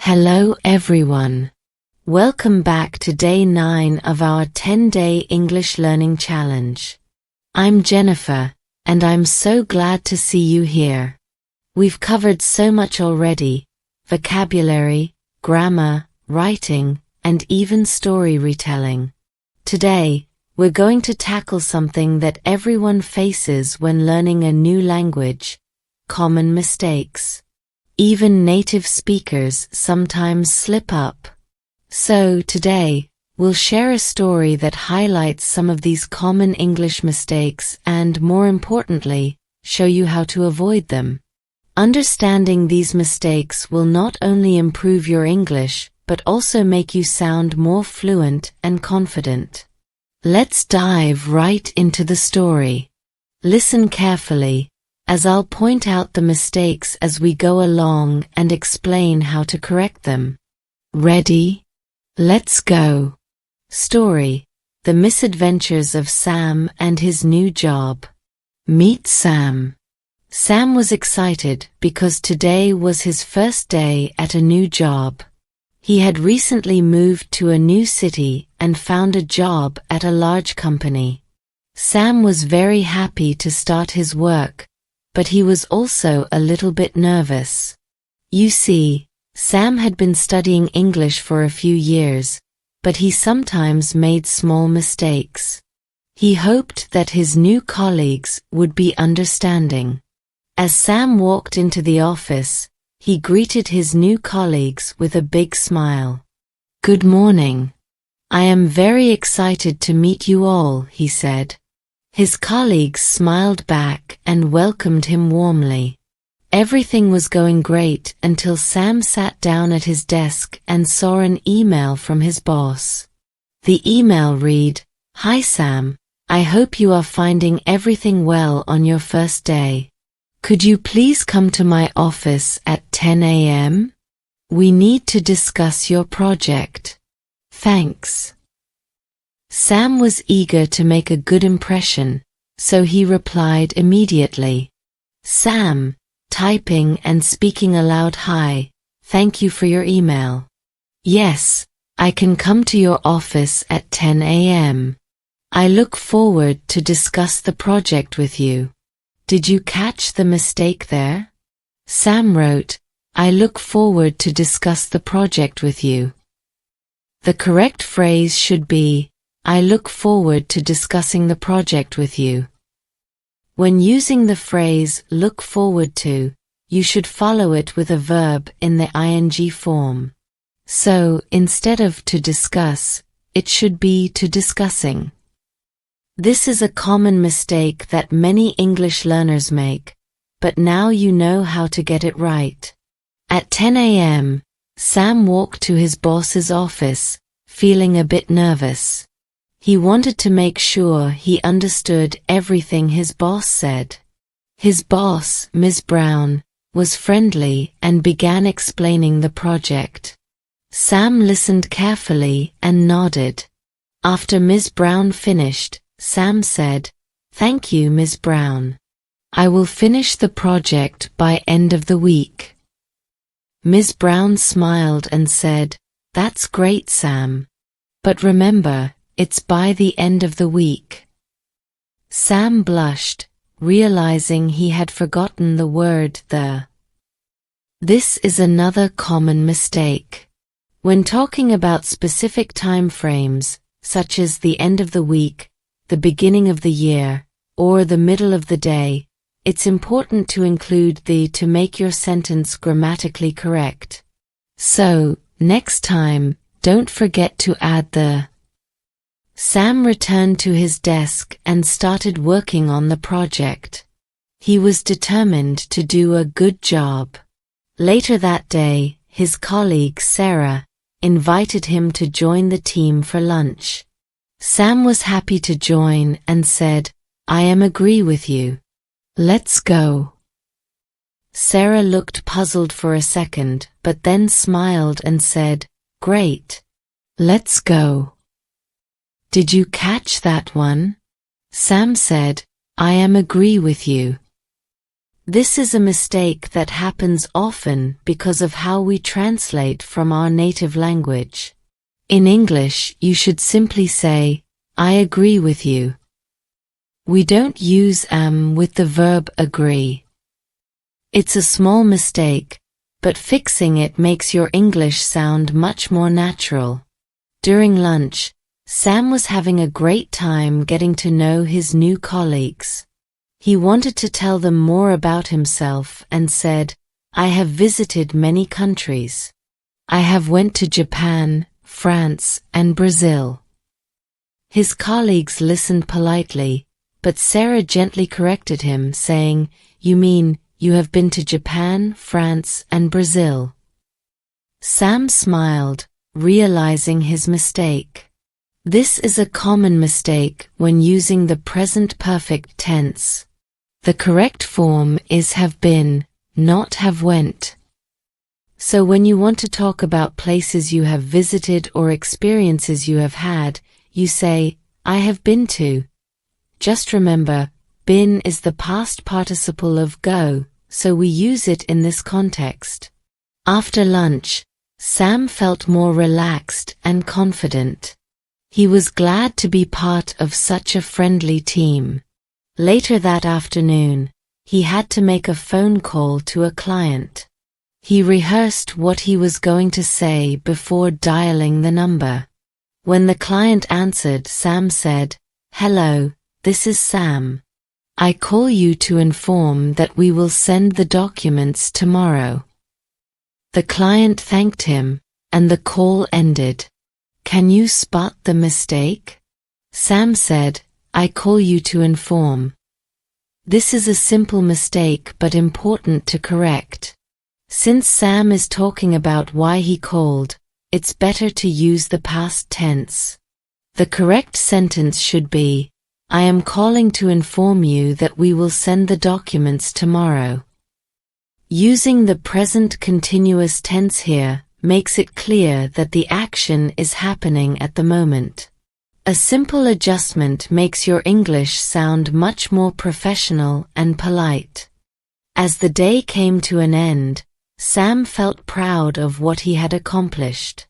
Hello everyone. Welcome back to day 9 of our 10-day English learning challenge. I'm Jennifer, and I'm so glad to see you here. We've covered so much already: vocabulary, grammar, writing, and even story retelling. Today, we're going to tackle something that everyone faces when learning a new language: common mistakes. Even native speakers sometimes slip up. So today, we'll share a story that highlights some of these common English mistakes and, more importantly, show you how to avoid them. Understanding these mistakes will not only improve your English, but also make you sound more fluent and confident. Let's dive right into the story. Listen carefully, as I'll point out the mistakes as we go along and explain how to correct them. Ready? Let's go. Story: The Misadventures of Sam and His New Job. Meet Sam. Sam was excited because today was his first day at a new job. He had recently moved to a new city and found a job at a large company. Sam was very happy to start his work, but he was also a little bit nervous. You see, Sam had been studying English for a few years, but he sometimes made small mistakes. He hoped that his new colleagues would be understanding. As Sam walked into the office, he greeted his new colleagues with a big smile. "Good morning. I am very excited to meet you all," he said. His colleagues smiled back and welcomed him warmly. Everything was going great until Sam sat down at his desk and saw an email from his boss. The email read, "Hi Sam, I hope you are finding everything well on your first day. Could you please come to my office at 10 a.m.? We need to discuss your project. Thanks." Sam was eager to make a good impression, so he replied immediately. "Sam," typing and speaking aloud, "Hi, thank you for your email. Yes, I can come to your office at 10 a.m. I look forward to discuss the project with you." Did you catch the mistake there? Sam wrote, "I look forward to discuss the project with you." The correct phrase should be, "I look forward to discussing the project with you." When using the phrase look forward to, you should follow it with a verb in the ing form. So, instead of to discuss, it should be to discussing. This is a common mistake that many English learners make, but now you know how to get it right. At 10 a.m., Sam walked to his boss's office, feeling a bit nervous. He wanted to make sure he understood everything his boss said. His boss, Ms. Brown, was friendly and began explaining the project. Sam listened carefully and nodded. After Ms. Brown finished, Sam said, "Thank you, Ms. Brown. I will finish the project by end of the week." Ms. Brown smiled and said, "That's great, Sam. But remember, it's by the end of the week." Sam blushed, realizing he had forgotten the word the. This is another common mistake. When talking about specific time frames, such as the end of the week, the beginning of the year, or the middle of the day, it's important to include the to make your sentence grammatically correct. So, next time, don't forget to add the. Sam returned to his desk and started working on the project. He was determined to do a good job. Later that day, his colleague Sarah invited him to join the team for lunch. Sam was happy to join and said, "I am agree with you. Let's go." Sarah looked puzzled for a second, but then smiled and said, "Great. Let's go." Did you catch that one? Sam said, "I am agree with you." This is a mistake that happens often because of how we translate from our native language. In English, you should simply say, I agree with you. We don't use am with the verb agree. It's a small mistake, but fixing it makes your English sound much more natural. During lunch, Sam was having a great time getting to know his new colleagues. He wanted to tell them more about himself and said, I have visited many countries. I have went to Japan, France, and Brazil. His colleagues listened politely, but Sarah gently corrected him, saying, You mean, you have been to Japan, France, and Brazil. Sam smiled, realizing his mistake. This is a common mistake when using the present perfect tense. The correct form is have been, not have went. So when you want to talk about places you have visited or experiences you have had, you say, I have been to. Just remember, been is the past participle of go, so we use it in this context. After lunch, Sam felt more relaxed and confident. He was glad to be part of such a friendly team. Later that afternoon, he had to make a phone call to a client. He rehearsed what he was going to say before dialing the number. When the client answered, Sam said, Hello, this is Sam. I call you to inform that we will send the documents tomorrow. The client thanked him, and the call ended. Can you spot the mistake? Sam said, I call you to inform. This is a simple mistake but important to correct. Since Sam is talking about why he called, it's better to use the past tense. The correct sentence should be, I am calling to inform you that we will send the documents tomorrow. Using the present continuous tense here makes it clear that the action is happening at the moment. A simple adjustment makes your English sound much more professional and polite. As the day came to an end, Sam felt proud of what he had accomplished.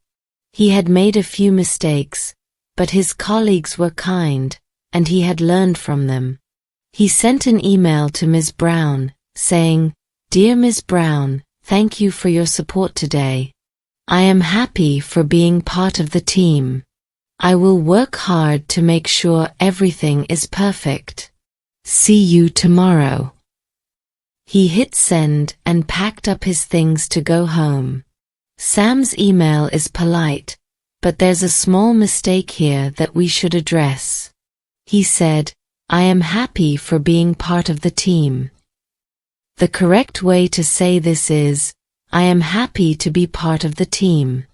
He had made a few mistakes, but his colleagues were kind, and he had learned from them. He sent an email to Ms. Brown, saying, Dear Ms. Brown, thank you for your support today. I am happy for being part of the team. I will work hard to make sure everything is perfect. See you tomorrow. He hit send and packed up his things to go home. Sam's email is polite, but there's a small mistake here that we should address. He said, I am happy for being part of the team. The correct way to say this is, I am happy to be part of the team.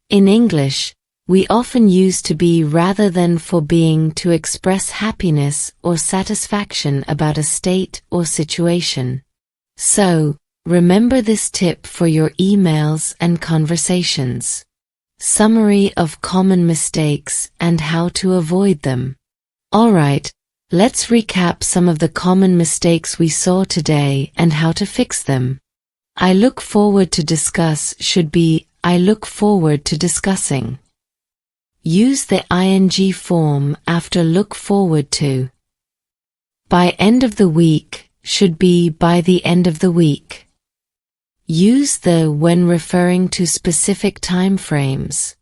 In English, we often use to be rather than for being to express happiness or satisfaction about a state or situation. So, remember this tip for your emails and conversations. Summary of common mistakes and how to avoid them. Alright, let's recap some of the common mistakes we saw today and how to fix them. I look forward to discuss should be I look forward to discussing. Use the ing form after look forward to. By end of the week should be by the end of the week. Use the when referring to specific time frames.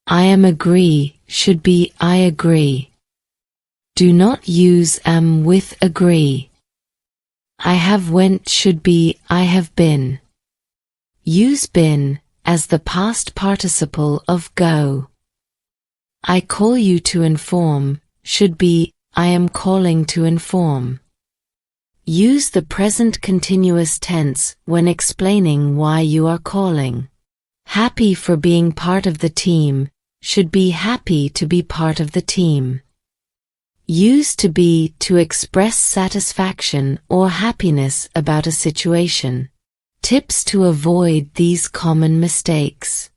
I am agree should be I agree. Do not use am with agree. I have went should be I have been. Use been as the past participle of go. I call you to inform should be I am calling to inform. Use the present continuous tense when explaining why you are calling. Happy for being part of the team should be happy to be part of the team. Use to be to express satisfaction or happiness about a situation. Tips to avoid these common mistakes.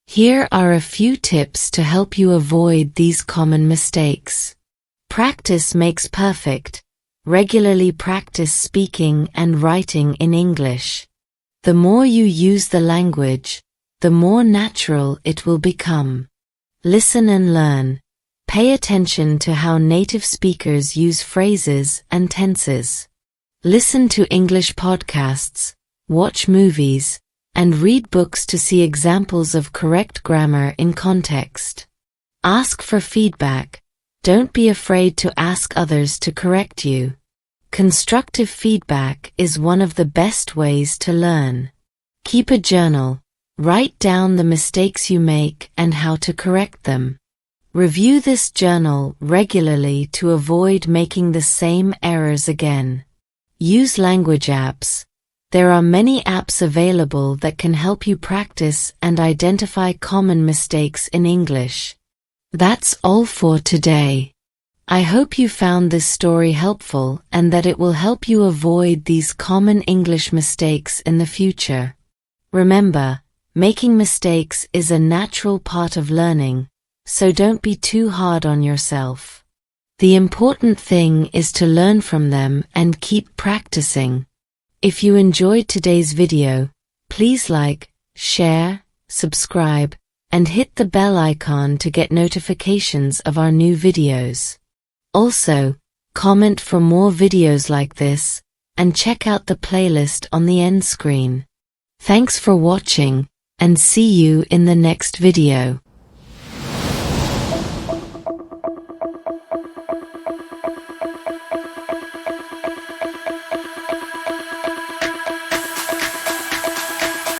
Here are a few tips to help you avoid these common mistakes. Practice makes perfect. Regularly practice speaking and writing in English. The more you use the language, the more natural it will become. Listen and learn. Pay attention to how native speakers use phrases and tenses. Listen to English podcasts, watch movies, and read books to see examples of correct grammar in context. Ask for feedback. Don't be afraid to ask others to correct you. Constructive feedback is one of the best ways to learn. Keep a journal. Write down the mistakes you make and how to correct them. Review this journal regularly to avoid making the same errors again. Use language apps. There are many apps available that can help you practice and identify common mistakes in English. That's all for today. I hope you found this story helpful and that it will help you avoid these common English mistakes in the future. Remember, making mistakes is a natural part of learning, so don't be too hard on yourself. The important thing is to learn from them and keep practicing. If you enjoyed today's video, please like, share, subscribe, and hit the bell icon to get notifications of our new videos. Also, comment for more videos like this, and check out the playlist on the end screen. Thanks for watching, and see you in the next video.